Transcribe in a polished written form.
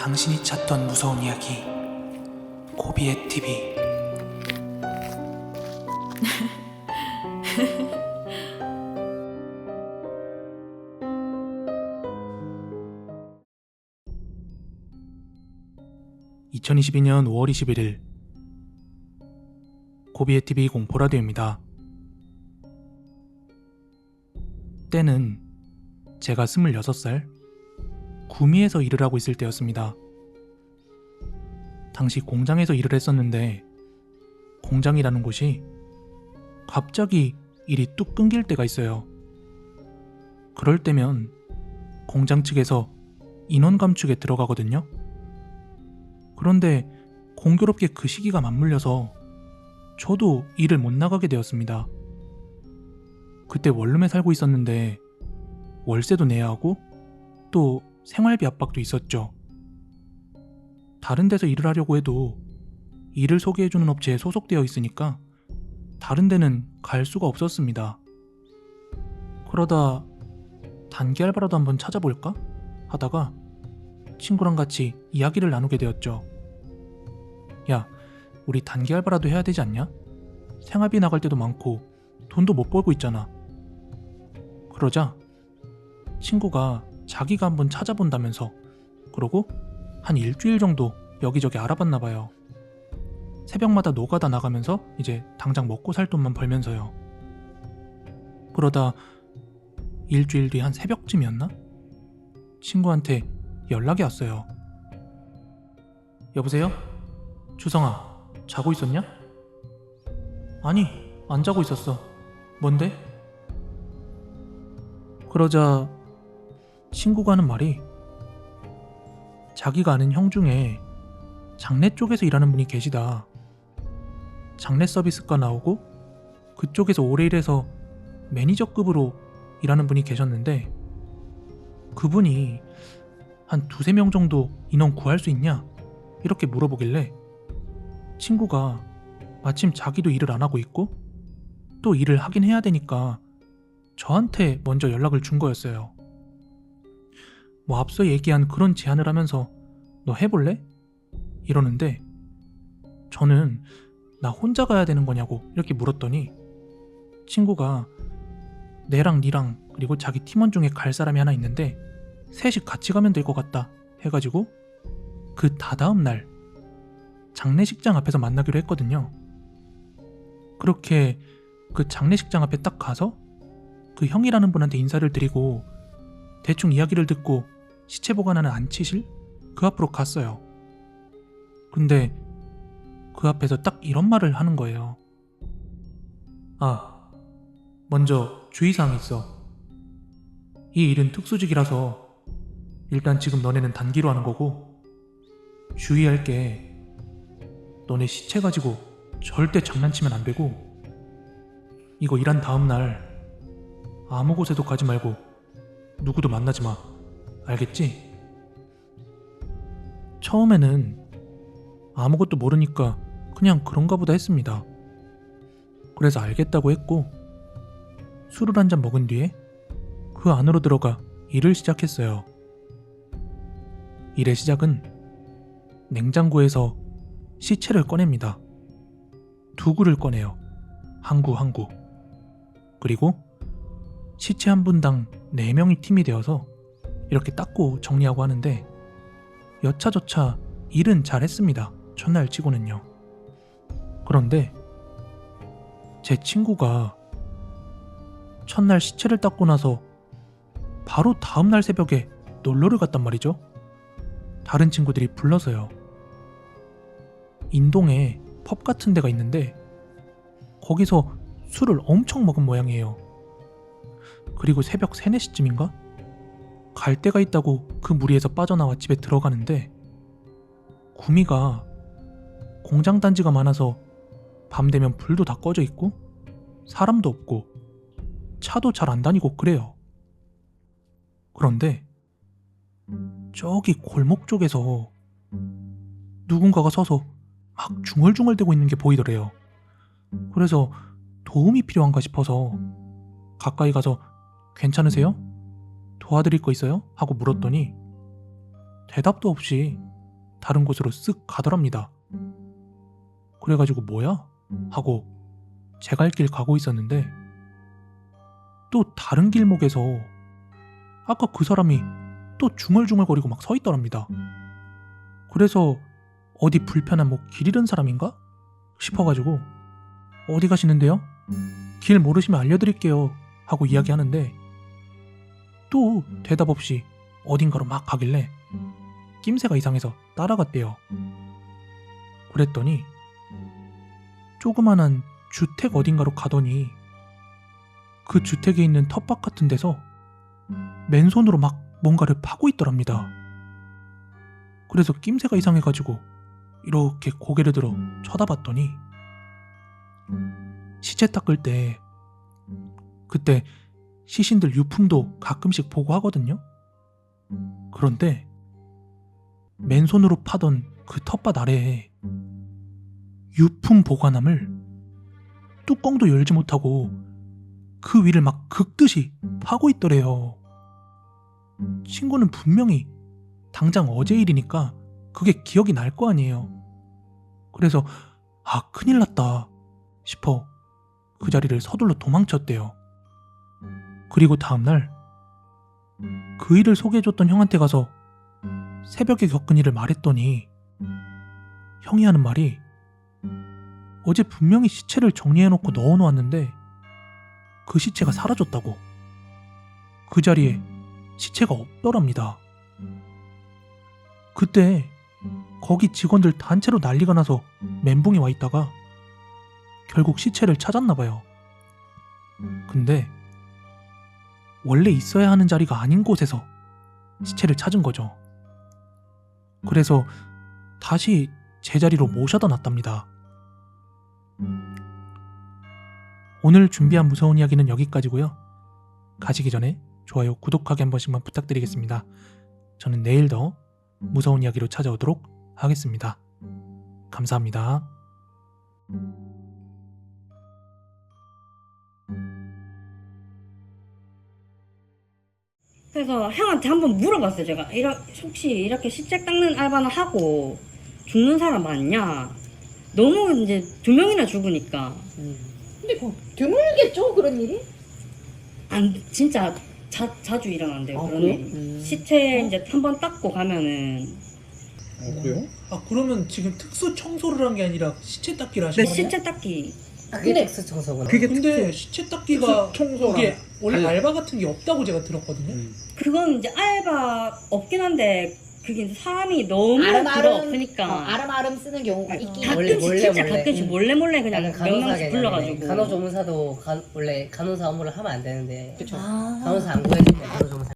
당신이 찾던 무서운 이야기 고비의 TV. (2022년 5월 21일) 고비의 TV 공포라디오입니다. 때는 제가 26살 구미에서 일을 하고 있을 때였습니다. 당시 공장에서 일을 했었는데 공장이라는 곳이 갑자기 일이 뚝 끊길 때가 있어요. 그럴 때면 공장 측에서 인원 감축에 들어가거든요. 그런데 공교롭게 그 시기가 맞물려서 저도 일을 못 나가게 되었습니다. 그때 원룸에 살고 있었는데 월세도 내야 하고 또 생활비 압박도 있었죠. 다른 데서 일을 하려고 해도 일을 소개해주는 업체에 소속되어 있으니까 다른 데는 갈 수가 없었습니다. 그러다 단기 알바라도 한번 찾아볼까? 하다가 친구랑 같이 이야기를 나누게 되었죠. 야, 우리 단기 알바라도 해야 되지 않냐? 생활비 나갈 때도 많고 돈도 못 벌고 있잖아. 그러자 친구가 자기가 한번 찾아본다면서 그러고 한 일주일 정도 여기저기 알아봤나 봐요. 새벽마다 노가다 나가면서 이제 당장 먹고 살 돈만 벌면서요. 그러다 일주일 뒤 한 새벽쯤이었나? 친구한테 연락이 왔어요. 여보세요? 주성아, 자고 있었냐? 아니, 안 자고 있었어. 뭔데? 그러자 친구가 하는 말이 자기가 아는 형 중에 장례 쪽에서 일하는 분이 계시다. 장례 서비스과 나오고 그쪽에서 오래 일해서 매니저급으로 일하는 분이 계셨는데 그분이 한 2-3명 정도 인원 구할 수 있냐? 이렇게 물어보길래 친구가 마침 자기도 일을 안 하고 있고 또 일을 하긴 해야 되니까 저한테 먼저 연락을 준 거였어요. 뭐 앞서 얘기한 그런 제안을 하면서 너 해볼래? 이러는데 저는 나 혼자 가야 되는 거냐고 이렇게 물었더니 친구가 내랑 니랑 그리고 자기 팀원 중에 갈 사람이 하나 있는데 셋이 같이 가면 될 것 같다 해가지고 그 다다음 날 장례식장 앞에서 만나기로 했거든요. 그렇게 그 장례식장 앞에 딱 가서 그 형이라는 분한테 인사를 드리고 대충 이야기를 듣고 시체 보관하는 안치실? 그 앞으로 갔어요. 근데 그 앞에서 딱 이런 말을 하는 거예요. 아, 먼저 주의사항이 있어. 이 일은 특수직이라서 일단 지금 너네는 단기로 하는 거고 주의할 게 너네 시체 가지고 절대 장난치면 안 되고 이거 일한 다음 날 아무 곳에도 가지 말고 누구도 만나지 마. 알겠지? 처음에는 아무것도 모르니까 그냥 그런가 보다 했습니다. 그래서 알겠다고 했고 술을 한 잔 먹은 뒤에 그 안으로 들어가 일을 시작했어요. 일의 시작은 냉장고에서 시체를 꺼냅니다. 2구를 꺼내요. 한 구 한 구. 그리고 시체 한 분당 4명이 팀이 되어서 이렇게 닦고 정리하고 하는데 여차저차 일은 잘했습니다. 첫날 치고는요. 그런데 제 친구가 첫날 시체를 닦고 나서 바로 다음날 새벽에 놀러를 갔단 말이죠. 다른 친구들이 불러서요. 인동에 펍 같은 데가 있는데 거기서 술을 엄청 먹은 모양이에요. 그리고 새벽 3, 4시쯤인가? 갈 데가 있다고 그 무리에서 빠져나와 집에 들어가는데 구미가 공장 단지가 많아서 밤 되면 불도 다 꺼져 있고 사람도 없고 차도 잘 안 다니고 그래요. 그런데 저기 골목 쪽에서 누군가가 서서 막 중얼중얼대고 있는 게 보이더래요. 그래서 도움이 필요한가 싶어서 가까이 가서 괜찮으세요? 도와드릴 거 있어요? 하고 물었더니 대답도 없이 다른 곳으로 쓱 가더랍니다. 그래가지고 뭐야? 하고 제 갈 길 가고 있었는데 또 다른 길목에서 아까 그 사람이 또 중얼중얼거리고 막 서 있더랍니다. 그래서 어디 불편한 뭐 길 잃은 사람인가? 싶어가지고 어디 가시는데요? 길 모르시면 알려드릴게요 하고 이야기하는데 또 대답 없이 어딘가로 막 가길래 낌새가 이상해서 따라갔대요. 그랬더니 조그만한 주택 어딘가로 가더니 그 주택에 있는 텃밭 같은 데서 맨손으로 막 뭔가를 파고 있더랍니다. 그래서 낌새가 이상해가지고 이렇게 고개를 들어 쳐다봤더니 시체 닦을 때 그때 시신들 유품도 가끔씩 보고 하거든요. 그런데 맨손으로 파던 그 텃밭 아래에 유품 보관함을 뚜껑도 열지 못하고 그 위를 막 긁듯이 파고 있더래요. 친구는 분명히 당장 어제 일이니까 그게 기억이 날 거 아니에요. 그래서 아 큰일 났다 싶어 그 자리를 서둘러 도망쳤대요. 그리고 다음날 그 일을 소개해줬던 형한테 가서 새벽에 겪은 일을 말했더니 형이 하는 말이 어제 분명히 시체를 정리해놓고 넣어놓았는데 그 시체가 사라졌다고. 그 자리에 시체가 없더랍니다. 그때 거기 직원들 단체로 난리가 나서 멘붕이 와 있다가 결국 시체를 찾았나봐요. 근데 원래 있어야 하는 자리가 아닌 곳에서 시체를 찾은 거죠. 그래서 다시 제자리로 모셔다 놨답니다. 오늘 준비한 무서운 이야기는 여기까지고요. 가시기 전에 좋아요, 구독하기 한 번씩만 부탁드리겠습니다. 저는 내일 더 무서운 이야기로 찾아오도록 하겠습니다. 감사합니다. 그래서 형한테 한번 물어봤어요. 제가 혹시 이렇게 시체 닦는 알바나 하고 죽는 사람 많냐? 너무 이제 2명이나 죽으니까 근데 드물겠죠 그런 일이? 안 진짜 자주 일어난대요. 아, 그런 그래요? 일이. 시체 이제 한번 닦고 가면은 그래요? 아 그러면 지금 특수 청소를 한 게 아니라 시체 닦기를 네, 시체 닦기. 그게 텍스 청소구나. 그게 근데 시체 닦기가 청소랑 이게 원래 달라. 알바 같은 게 없다고 제가 들었거든요. 그건 이제 알바 없긴 한데 그게 이제 사람이 너무 아름아름 들어없으니까 아름아름 쓰는 경우가 있긴 가끔씩 진짜 가끔씩 몰래 그냥 약간 몇 명씩 불러가지고 간호조무사도 원래 간호사 업무를 하면 안 되는데 그쵸. 간호사 안 구해줄 때 간호조무사